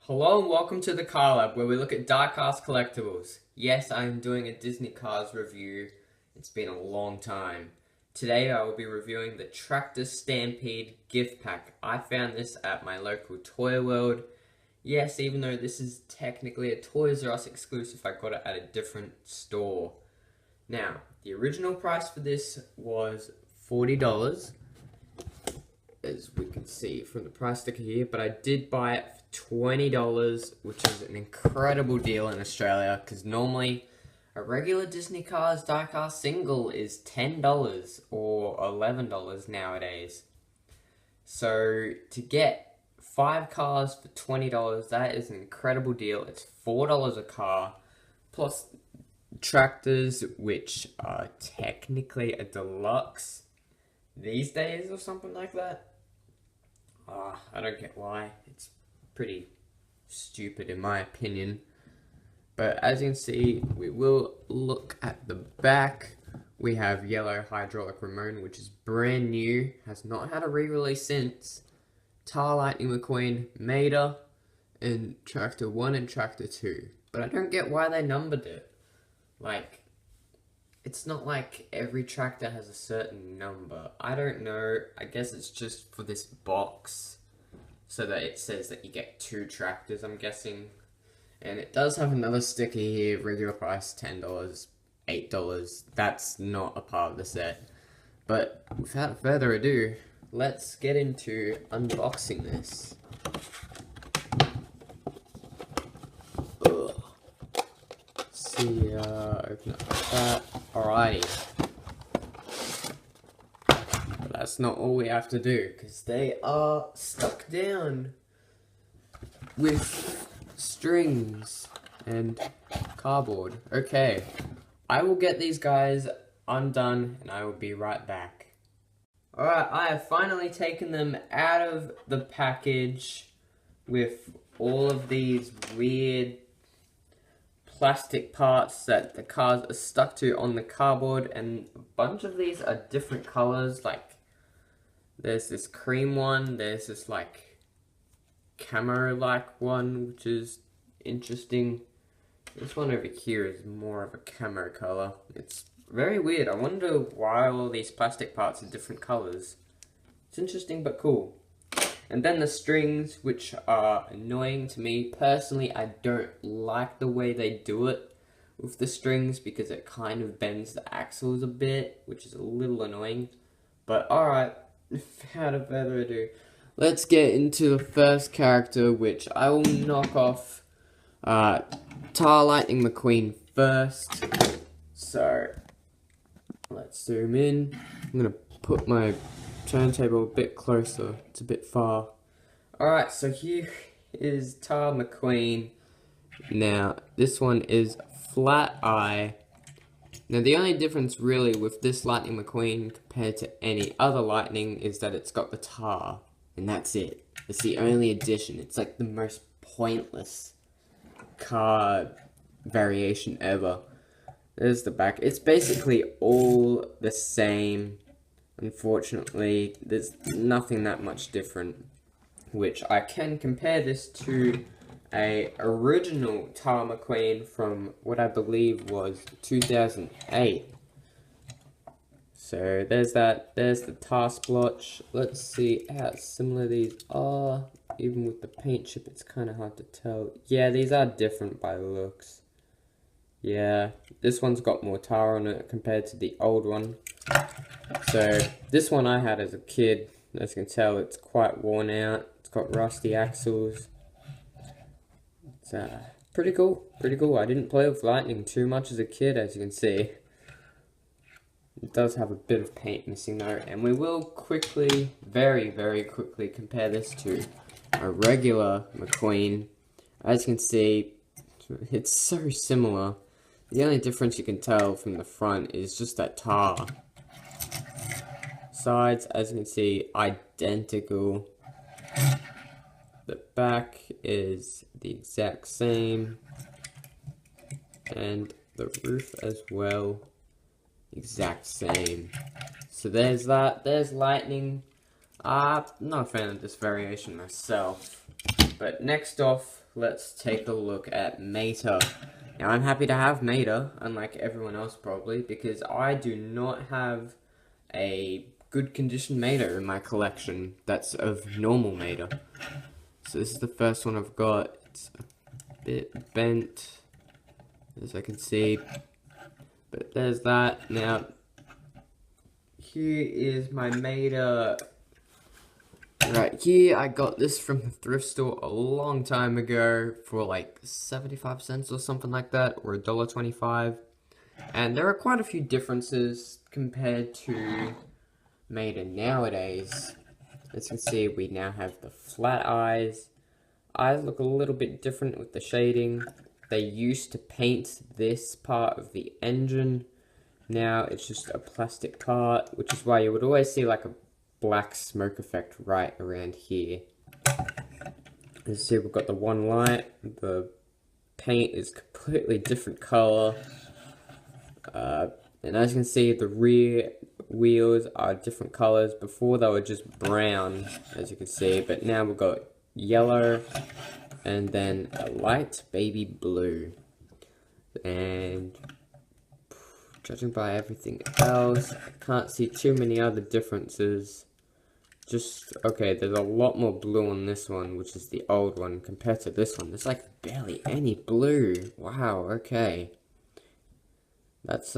Hello and welcome to TheCarlab, where we look at die-cast collectibles. Yes, I am doing a Disney Cars review. It's been a long time. Today I will be reviewing the Tractor Stampede gift pack. I found this at my local Toy World. Yes, even though this is technically a Toys R Us exclusive, I got it at a different store. Now, the original price for this was $40. As we can see from the price sticker here, but I did buy it for $20, which is an incredible deal in Australia, because normally a regular Disney Cars die-cast single is $10 or $11 nowadays. So to get 5 cars for $20, that is an incredible deal. It's $4 a car, plus tractors, which are technically a deluxe these days or something like that. I don't get why. It's pretty stupid in my opinion. But as you can see, we will look at the back. We have yellow hydraulic Ramone, which is brand new, has not had a re-release since. Lightning McQueen, Mater, and Tractor 1 and Tractor 2. But I don't get why they numbered it. Like, it's not like every tractor has a certain number. I don't know. I guess it's just for this box, so that it says that you get 2 tractors, I'm guessing. And it does have another sticker here, regular price $10, $8. That's not a part of the set. But without further ado, let's get into unboxing this. See, open up like that. Alrighty. But that's not all we have to do, because they are stuck down with strings and cardboard. Okay, I will get these guys undone and I will be right back. Alright, I have finally taken them out of the package with all of these weird plastic parts that the cars are stuck to on the cardboard, and a bunch of these are different colors. Like, there's this cream one, there's this like camo like one, which is interesting. This one over here is more of a camo color. It's very weird. I wonder why all these plastic parts are different colors. It's interesting but cool. And then the strings, which are annoying to me. Personally, I don't like the way they do it with the strings, because it kind of bends the axles a bit, which is a little annoying. But alright, without further ado, let's get into the first character, which I will knock off Lightning McQueen first. So, let's zoom in. I'm going to put my turntable a bit closer. It's a bit far. Alright, so here is McQueen. Now, this one is flat eye. Now, the only difference really with this Lightning McQueen compared to any other Lightning is that it's got the tar. And that's it. It's the only addition. It's like the most pointless car variation ever. There's the back. It's basically all the same. Unfortunately, there's nothing that much different, which I can compare this to a original McQueen from what I believe was 2008. So there's that, there's the tar splotch. Let's see how similar these are. Even with the paint chip, it's kind of hard to tell. Yeah, these are different by looks. Yeah, this one's got more tar on it compared to the old one. So, this one I had as a kid. As you can tell, it's quite worn out. It's got rusty axles. It's pretty cool, pretty cool. I didn't play with Lightning too much as a kid, as you can see. It does have a bit of paint missing though, and we will quickly, very, very quickly compare this to a regular McQueen. As you can see, it's so similar. The only difference you can tell from the front is just that tar. Sides, as you can see, identical. The back is the exact same. And the roof as well, exact same. So there's that. There's Lightning. I'm not a fan of this variation myself. But next off, let's take a look at Mater. Now, I'm happy to have Mater, unlike everyone else probably, because I do not have a good condition Mater in my collection that's of normal Mater. So this is the first one I've got. It's a bit bent, as I can see, but there's that. Now, here is my Mater. Right here, I got this from the thrift store a long time ago for like 75 cents or something like that, or $1.25. And there are quite a few differences compared to Mater nowadays. As you can see, we now have the flat eyes. Eyes look a little bit different with the shading. They used to paint this part of the engine. Now it's just a plastic part, which is why you would always see like a black smoke effect right around here. As you see, we've got the one light. The paint is completely different color. And as you can see, the rear wheels are different colors. Before they were just brown, as you can see, but now we've got yellow and then a light baby blue. And judging by everything else, I can't see too many other differences. Just, okay, there's a lot more blue on this one, which is the old one, compared to this one. There's like barely any blue. Wow, okay. That's,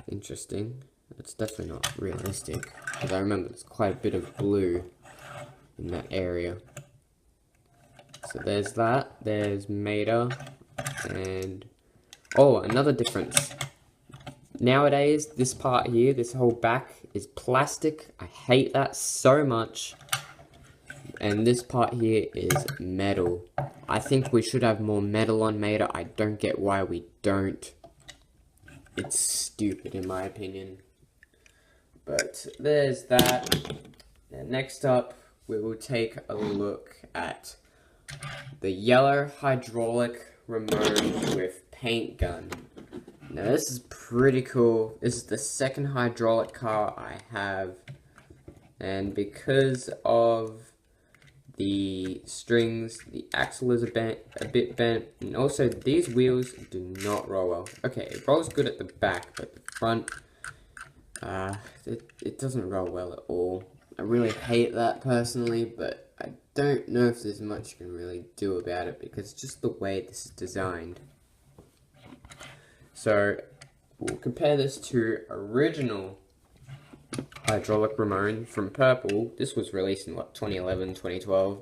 interesting. That's definitely not realistic, because I remember there's quite a bit of blue in that area. So there's that. There's Mater. And, oh, another difference. Nowadays, this part here, this whole back is plastic. I hate that so much. And this part here is metal. I think we should have more metal on Mater. I don't get why we don't. It's stupid in my opinion. But there's that. And next up, we will take a look at the yellow hydraulic Ramone with paint gun. Now this is pretty cool. This is the second hydraulic car I have, and because of the strings, the axle is a bit bent, and also these wheels do not roll well. Okay, it rolls good at the back, but the front, it doesn't roll well at all. I really hate that personally, but I don't know if there's much you can really do about it, because it's just the way this is designed. So, we'll compare this to original hydraulic Ramone from Purple. This was released in, what, 2011, 2012.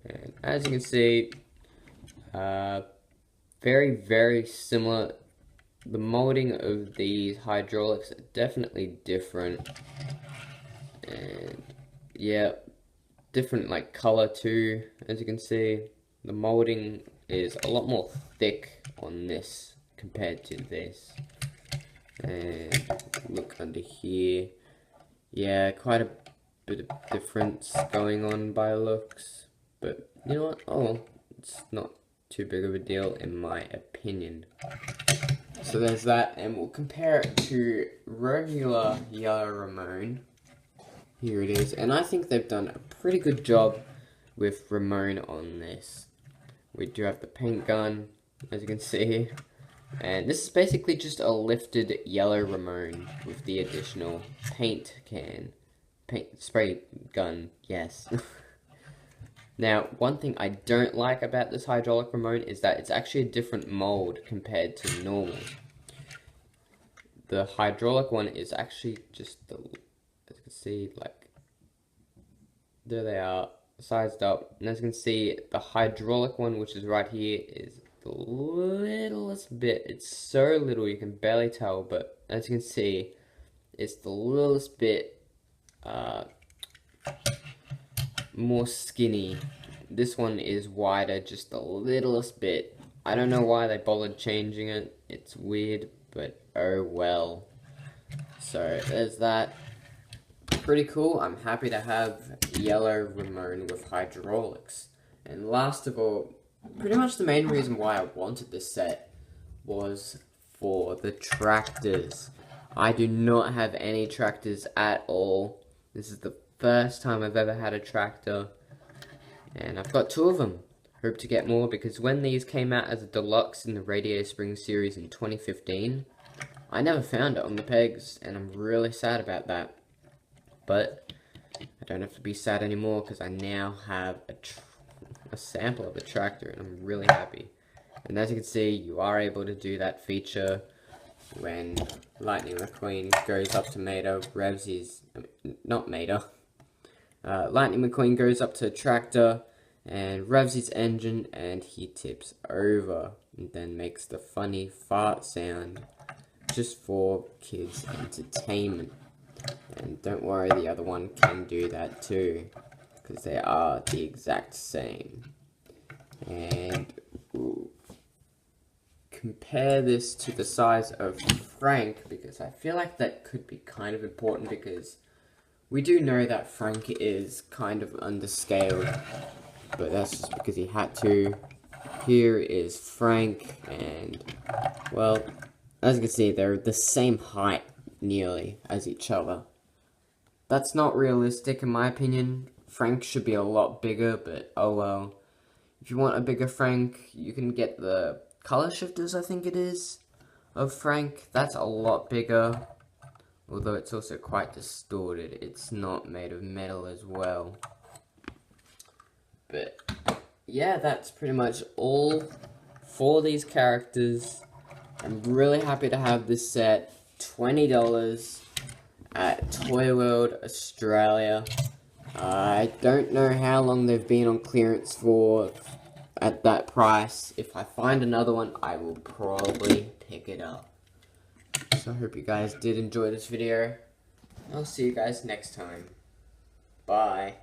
And as you can see, very, very similar. The molding of these hydraulics are definitely different. And, yeah, different, like, color too, as you can see. The molding is a lot more thick on this compared to this. And look under here. Yeah, quite a bit of difference going on by looks. But you know what? Oh, it's not too big of a deal in my opinion. So there's that, and we'll compare it to regular yellow Ramone. Here it is, and I think they've done a pretty good job with Ramone on this. We do have the paint gun, as you can see, and this is basically just a lifted yellow Ramone with the additional paint spray gun, yes. Now, one thing I don't like about this hydraulic Ramone is that it's actually a different mold compared to normal. The hydraulic one is actually just the, as you can see, like, there they are, sized up, and as you can see, the hydraulic one, which is right here, is the littlest bit. It's so little you can barely tell, but as you can see, it's the littlest bit more skinny. This one is wider, just the littlest bit. I don't know why they bothered changing it. It's weird, but oh well. So there's that. Pretty cool. I'm happy to have yellow Ramone with hydraulics. And last of all, pretty much the main reason why I wanted this set was for the tractors. I do not have any tractors at all. This is the first time I've ever had a tractor, and I've got two of them. hope to get more, because when these came out as a deluxe in the Radiator Spring series in 2015, I never found it on the pegs, and I'm really sad about that. But I don't have to be sad anymore, because I now have a sample of the tractor, and I'm really happy. And as you can see, you are able to do that feature when Lightning McQueen goes up to Mater, revs his, not Mater, Lightning McQueen goes up to the tractor and revs his engine, and he tips over and then makes the funny fart sound just for kids' entertainment. And don't worry, the other one can do that too, because they are the exact same. And compare this to the size of Frank, because I feel like that could be kind of important, because we do know that Frank is kind of underscaled, but that's just because he had to. Here is Frank, and, well, as you can see, they're the same height, nearly, as each other. That's not realistic in my opinion. Frank should be a lot bigger, but oh well. If you want a bigger Frank, you can get the color shifters, I think it is, of Frank. That's a lot bigger, although it's also quite distorted. It's not made of metal as well. But yeah, that's pretty much all for these characters. I'm really happy to have this set. $20 at Toy World Australia. I don't know how long they've been on clearance for at that price. If I find another one, I will probably pick it up. So I hope you guys did enjoy this video. I'll see you guys next time. Bye.